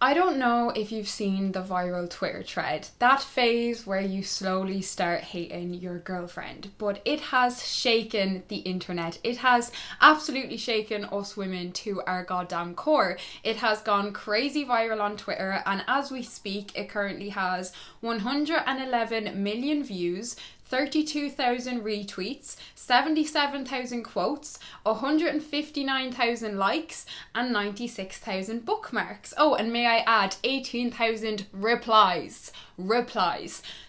I don't know if you've seen the viral Twitter thread, that phase where you slowly start hating your girlfriend, but it has shaken the internet. It has absolutely shaken us women to our goddamn core. It has gone crazy viral on Twitter, and as we speak, it currently has 111 million views, 32,000 retweets, 77,000 quotes, 159,000 likes, and 96,000 bookmarks. Oh, and may I add, 18,000 replies.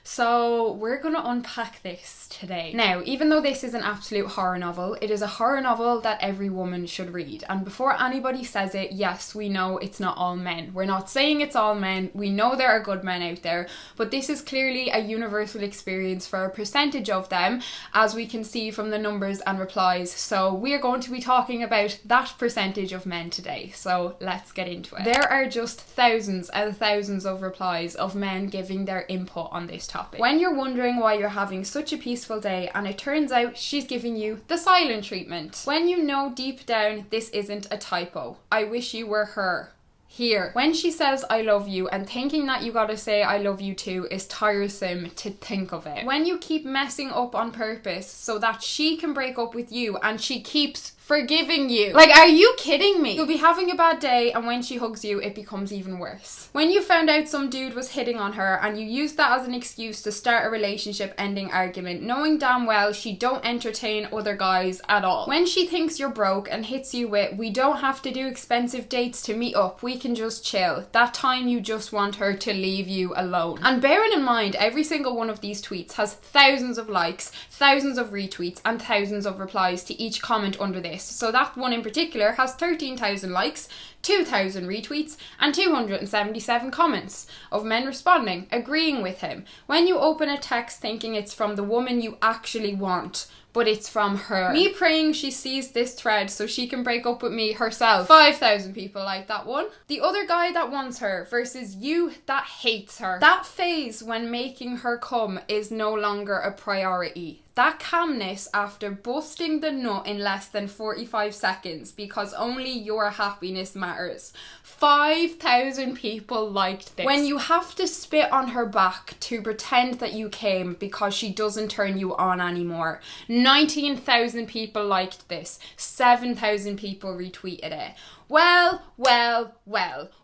So we're going to unpack this today. Now, even though this is an absolute horror novel, it is a horror novel that every woman should read. And before anybody says it, yes, we know it's not all men. We're not saying it's all men. We know there are good men out there, but this is clearly a universal experience for a percentage of them, as we can see from the numbers and replies. So we're going to be talking about that percentage of men today. So let's get into it. There are just thousands and thousands of replies of men giving their input on this topic. When you're wondering why you're having such a peaceful day and it turns out she's giving you the silent treatment. When you know deep down this isn't a typo. I wish you were her. Here. When she says I love you and thinking that you gotta say I love you too is tiresome to think of it. When you keep messing up on purpose so that she can break up with you and she keeps forgiving you. Like, are you kidding me? You'll be having a bad day and when she hugs you, it becomes even worse. When you found out some dude was hitting on her and you used that as an excuse to start a relationship ending argument, knowing damn well she don't entertain other guys at all. When she thinks you're broke and hits you with, we don't have to do expensive dates to meet up, we can just chill. That time you just want her to leave you alone. And bearing in mind, every single one of these tweets has thousands of likes, thousands of retweets, and thousands of replies to each comment under this. So that one in particular has 13,000 likes, 2,000 retweets, and 277 comments of men responding, agreeing with him. When you open a text thinking it's from the woman you actually want, but it's from her. Me praying she sees this thread so she can break up with me herself. 5,000 people like that one. The other guy that wants her versus you that hates her. That phase when making her come is no longer a priority. That calmness after busting the nut in less than 45 seconds because only your happiness matters. 5,000 people liked this. When you have to spit on her back to pretend that you came because she doesn't turn you on anymore. 19,000 people liked this. 7,000 people retweeted it. Well,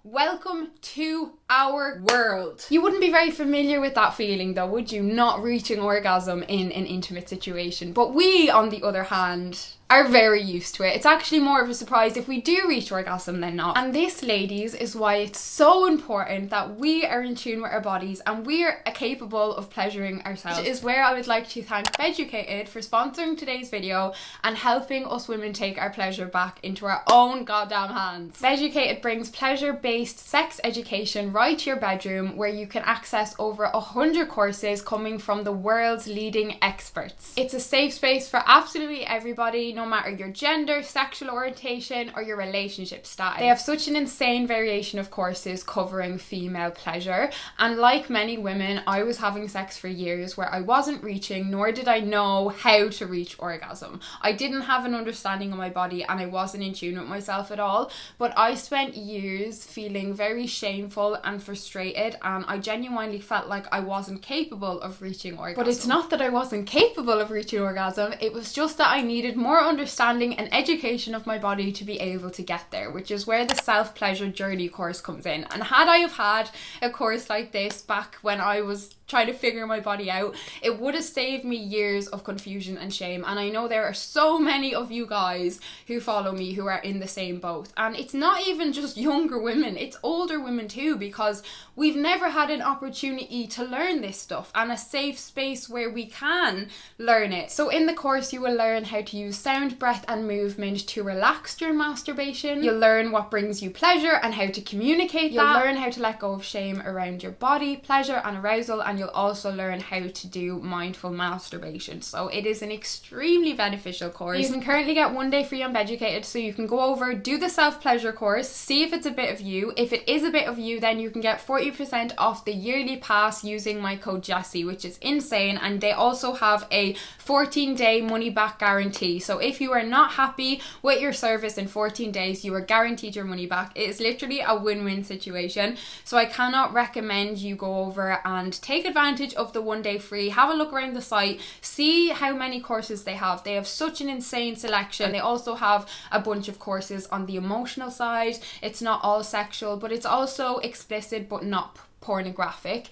welcome to our world. You wouldn't be very familiar with that feeling though, would you? Not reaching orgasm in an intimate situation. But we, on the other hand, are very used to it. It's actually more of a surprise if we do reach orgasm than not. And this, ladies, is why it's so important that we are in tune with our bodies and we're capable of pleasuring ourselves. Which is where I would like to thank Beducated for sponsoring today's video and helping us women take our pleasure back into our own goddamn hands. Beducated brings pleasure-based sex education right to your bedroom, where you can access over 100 courses coming from the world's leading experts. It's a safe space for absolutely everybody, no matter your gender, sexual orientation, or your relationship style. They have such an insane variation of courses covering female pleasure, and like many women, I was having sex for years where I wasn't reaching, nor did I know how to reach orgasm. I didn't have an understanding of my body and I wasn't in tune with myself at all, but I spent years feeling very shameful and frustrated, and I genuinely felt like I wasn't capable of reaching orgasm. But it's not that I wasn't capable of reaching orgasm, it was just that I needed more understanding and education of my body to be able to get there, which is where the self-pleasure journey course comes in. And had I have had a course like this back when I was trying to figure my body out, it would have saved me years of confusion and shame. And I know there are so many of you guys who follow me who are in the same boat. And it's not even just younger women, it's older women too, because we've never had an opportunity to learn this stuff and a safe space where we can learn it. So in the course you will learn how to use sound, breath and movement to relax during masturbation. You'll learn what brings you pleasure and how to communicate that. You'll learn how to let go of shame around your body, pleasure and arousal, and and you'll also learn how to do mindful masturbation. So it is an extremely beneficial course. You can currently get 1 day free on Beducated, so you can go over, do the self-pleasure course, see if it's a bit of you. If it is a bit of you, then you can get 40% off the yearly pass using my code Jessie, which is insane. And they also have a 14-day money-back guarantee. So if you are not happy with your service in 14 days, you are guaranteed your money back. It is literally a win-win situation. So I cannot recommend you go over and take advantage of the 1 day free. Have a look around the site, see how many courses they have. They have such an insane selection. They also have a bunch of courses on the emotional side. It's not all sexual, but it's also explicit but not pornographic.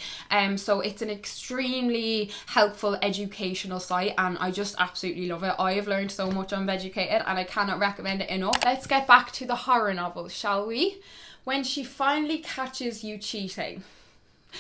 So it's an extremely helpful educational site, and I just absolutely love it. I have learned so much on Beducated and I cannot recommend it enough. Let's get back to the horror novels, shall we? When she finally catches you cheating.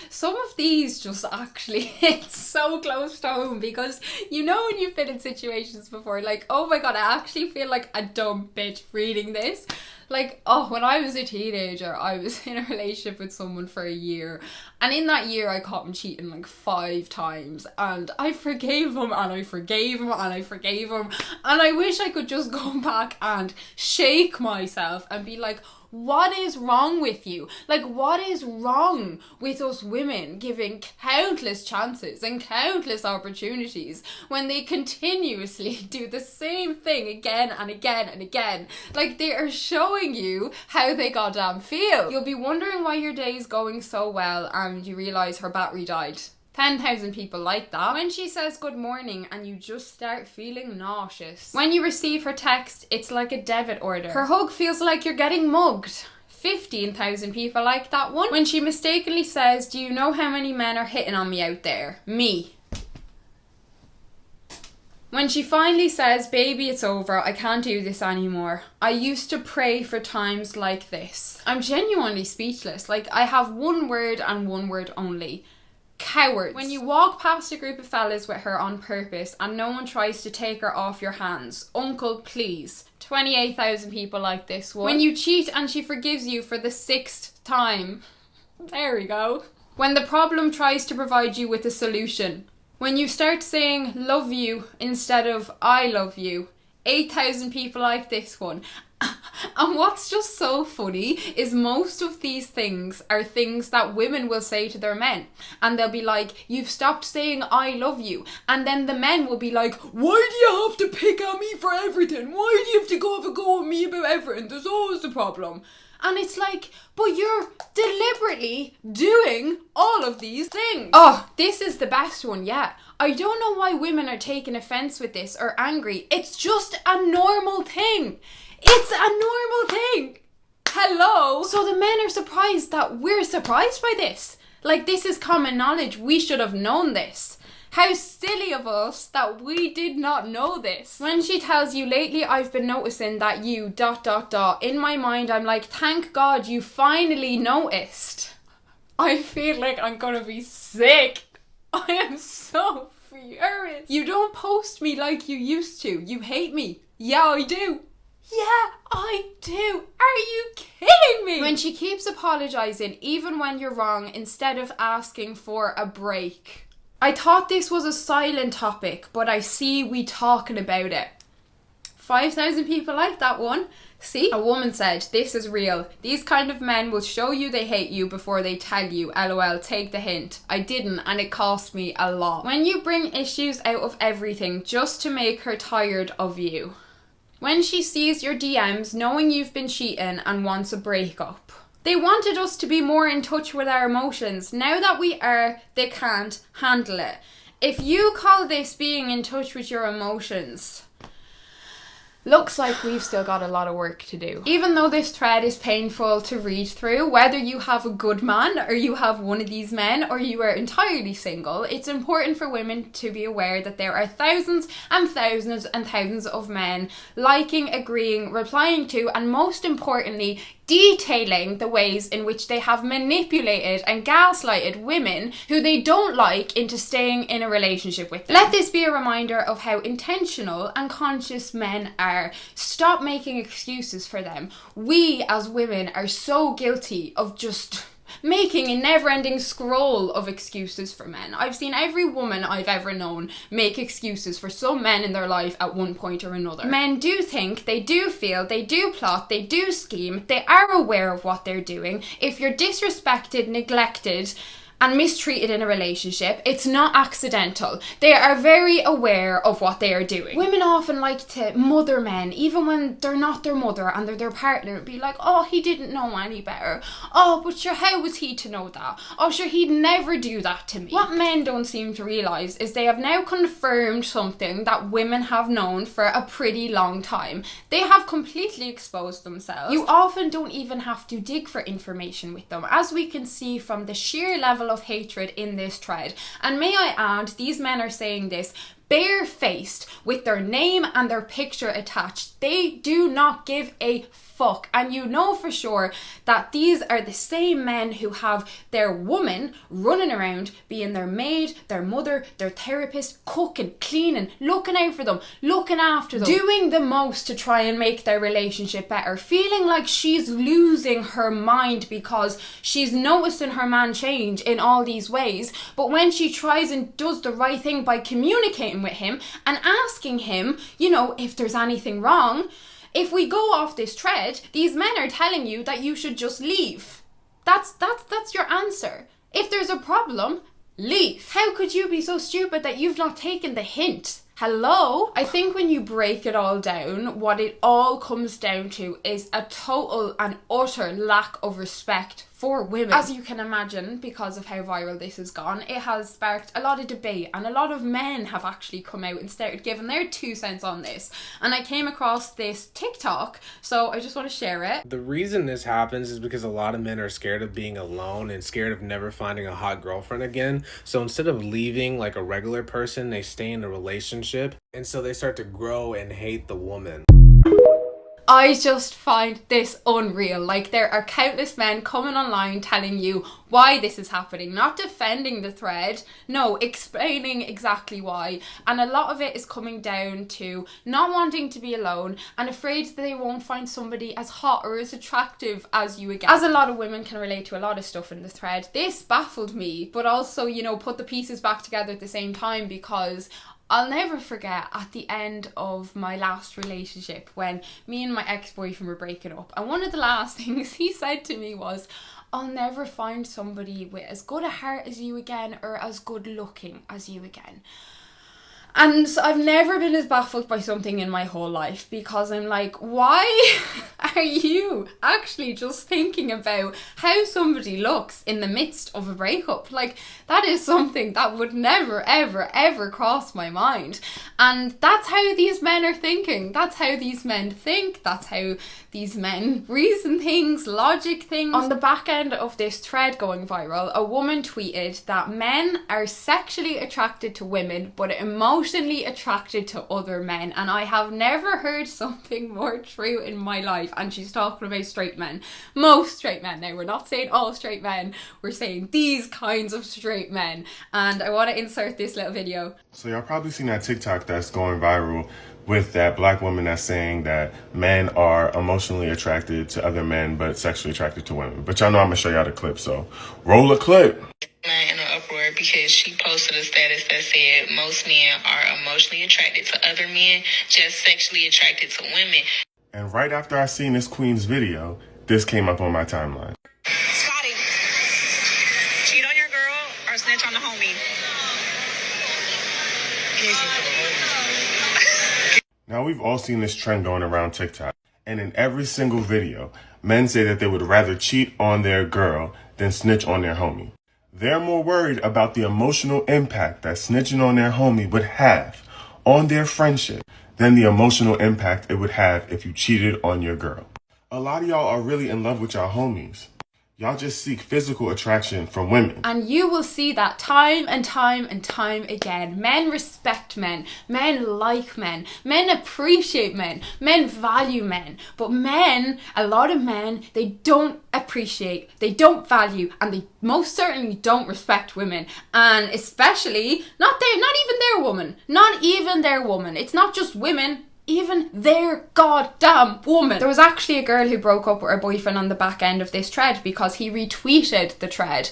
Some of these just actually hit so close to home, because you know when you've been in situations before, like, oh my god, I actually feel like a dumb bitch reading this. Like, oh, when I was a teenager, I was in a relationship with someone for a year, and in that year I caught him cheating like 5 times, and I forgave him, and I forgave him, and I forgave him, and I wish I could just go back and shake myself and be like, what is wrong with you? Like, what is wrong with us women giving countless chances and countless opportunities when they continuously do the same thing again and again and again? Like, they are showing you how they goddamn feel. You'll be wondering why your day is going so well and you realise her battery died. 10,000 people like that. When she says good morning and you just start feeling nauseous. When you receive her text, it's like a debit order. Her hug feels like you're getting mugged. 15,000 people like that one. When she mistakenly says, do you know how many men are hitting on me out there? Me. When she finally says, baby, it's over, I can't do this anymore. I used to pray for times like this. I'm genuinely speechless. Like, I have one word and one word only. Cowards. When you walk past a group of fellas with her on purpose and no one tries to take her off your hands. Uncle, please. 28,000 people like this one. When you cheat and she forgives you for the 6th time. There we go. When the problem tries to provide you with a solution. When you start saying love you instead of I love you. 8,000 people like this one. And what's just so funny is most of these things are things that women will say to their men, and they'll be like, you've stopped saying I love you, and then the men will be like, why do you have to pick on me for everything? Why do you have to have a go at me about everything? There's always a problem. And it's like, but you're deliberately doing all of these things. Oh, this is the best one yet. I don't know why women are taking offence with this or angry. It's just a normal thing. It's a normal thing. Hello? So the men are surprised that we're surprised by this. Like, this is common knowledge. We should have known this. How silly of us that we did not know this. When she tells you, lately I've been noticing that you ... In my mind, I'm like, thank God you finally noticed. I feel like I'm gonna be sick. I am so furious. You don't post me like you used to. You hate me. Yeah, I do. Yeah, I do. Are you kidding me? When she keeps apologising even when you're wrong instead of asking for a break. I thought this was a silent topic, but I see we talking about it. 5,000 people like that one. See? A woman said, this is real. These kind of men will show you they hate you before they tell you. LOL, take the hint. I didn't, and it cost me a lot. When you bring issues out of everything just to make her tired of you. When she sees your DMs knowing you've been cheating and wants a breakup. They wanted us to be more in touch with our emotions. Now that we are, they can't handle it. If you call this being in touch with your emotions, looks like we've still got a lot of work to do. Even though this thread is painful to read through, whether you have a good man or you have one of these men or you are entirely single, it's important for women to be aware that there are thousands and thousands and thousands of men liking, agreeing, replying to, and most importantly, detailing the ways in which they have manipulated and gaslighted women who they don't like into staying in a relationship with them. Let this be a reminder of how intentional and conscious men are. Stop making excuses for them. We as women are so guilty of just making a never-ending scroll of excuses for men. I've seen every woman I've ever known make excuses for some men in their life at one point or another. Men do think, they do feel, they do plot, they do scheme, they are aware of what they're doing. If you're disrespected, neglected, and mistreated in a relationship, it's not accidental. They are very aware of what they are doing. Women often like to mother men, even when they're not their mother and they're their partner. Be like, oh, he didn't know any better. Oh, but sure, how was he to know that? Oh, sure, he'd never do that to me. What men don't seem to realise is they have now confirmed something that women have known for a pretty long time. They have completely exposed themselves. You often don't even have to dig for information with them, as we can see from the sheer level of hatred in this thread. And may I add, these men are saying this barefaced with their name and their picture attached. They do not give a fuck. And you know for sure that these are the same men who have their woman running around being their maid, their mother, their therapist, cooking, cleaning, looking out for them, looking after them, doing the most to try and make their relationship better, feeling like she's losing her mind because she's noticing her man change in all these ways. But when she tries and does the right thing by communicating with him and asking him, you know, if there's anything wrong, if we go off this thread, these men are telling you that you should just leave. That's your answer. If there's a problem, leave. How could you be so stupid that you've not taken the hint? Hello? I think when you break it all down, what it all comes down to is a total and utter lack of respect for women. As you can imagine, because of how viral this has gone, it has sparked a lot of debate, and a lot of men have actually come out and started giving their 2 cents on this. And I came across this TikTok, so I just want to share it. The reason this happens is because a lot of men are scared of being alone and scared of never finding a hot girlfriend again. So instead of leaving like a regular person, they stay in a relationship, and so they start to grow and hate the woman. I just find this unreal. Like, there are countless men coming online telling you why this is happening, not defending the thread, no, explaining exactly why. And a lot of it is coming down to not wanting to be alone and afraid that they won't find somebody as hot or as attractive as you again. As a lot of women can relate to a lot of stuff in the thread, this baffled me, but also, you know, put the pieces back together at the same time, because I'll never forget at the end of my last relationship when me and my ex-boyfriend were breaking up, and one of the last things he said to me was, I'll never find somebody with as good a heart as you again or as good looking as you again. And I've never been as baffled by something in my whole life, because I'm like, why are you actually just thinking about how somebody looks in the midst of a breakup? Like, that is something that would never, ever, ever cross my mind. And that's how these men are thinking. That's how these men think. That's how these men reason things, logic things. On the back end of this thread going viral, a woman tweeted that men are sexually attracted to women, but emotionally attracted to other men. And I have never heard something more true in my life. And she's talking about straight men. Most straight men. Now, we're not saying all straight men. We're saying these kinds of straight men. And I want to insert this little video. So y'all probably seen that TikTok that's going viral with that black woman that's saying that men are emotionally attracted to other men but sexually attracted to women. But y'all know I'm gonna show y'all the clip, so roll the clip. In an uproar because she posted a status that said most men are emotionally attracted to other men, just sexually attracted to women. And right after I seen this queen's video, this came up on my timeline. Scotty, cheat on your girl or snitch on the homie? Now, we've all seen this trend going around TikTok, and in every single video, men say that they would rather cheat on their girl than snitch on their homie. They're more worried about the emotional impact that snitching on their homie would have on their friendship than the emotional impact it would have if you cheated on your girl. A lot of y'all are really in love with y'all homies. Y'all just seek physical attraction from women. And you will see that time and time and time again. Men respect men. Men like men. Men appreciate men. Men value men. But men, a lot of men, they don't appreciate, they don't value, and they most certainly don't respect women. And especially, not even their woman. Not even their woman. It's not just women. even their goddamn woman. There was actually a girl who broke up with her boyfriend on the back end of this thread because he retweeted the thread.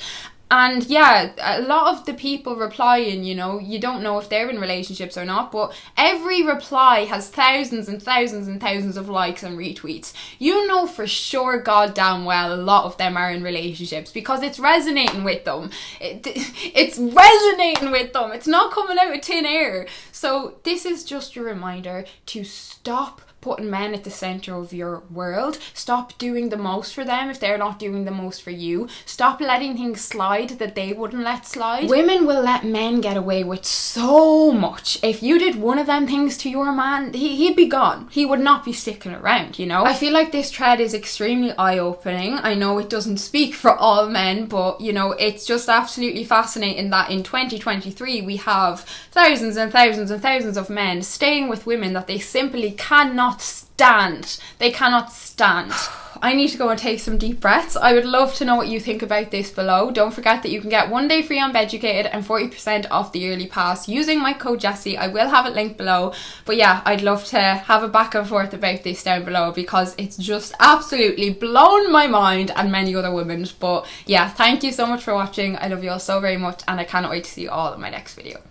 And yeah, a lot of the people replying, you know, you don't know if they're in relationships or not, but every reply has thousands and thousands and thousands of likes and retweets. You know for sure goddamn well a lot of them are in relationships because it's resonating with them. It's resonating with them. It's not coming out of thin air. So this is just a reminder to stop putting men at the center of your world. Stop doing the most for them if they're not doing the most for you. Stop letting things slide that they wouldn't let slide. Women will let men get away with so much. If you did one of them things to your man, he'd be gone. He would not be sticking around, you know? I feel like this thread is extremely eye-opening. I know it doesn't speak for all men, but you know, it's just absolutely fascinating that in 2023 we have thousands and thousands and thousands of men staying with women that they simply cannot stand. They cannot stand. I need to go and take some deep breaths. I would love to know what you think about this below. Don't forget that you can get 1 day free on Beducated and 40% off the yearly pass using my code Jessie. I will have it linked below. But yeah, I'd love to have a back and forth about this down below because it's just absolutely blown my mind and many other women's. But yeah, thank you so much for watching. I love you all so very much and I cannot wait to see you all in my next video.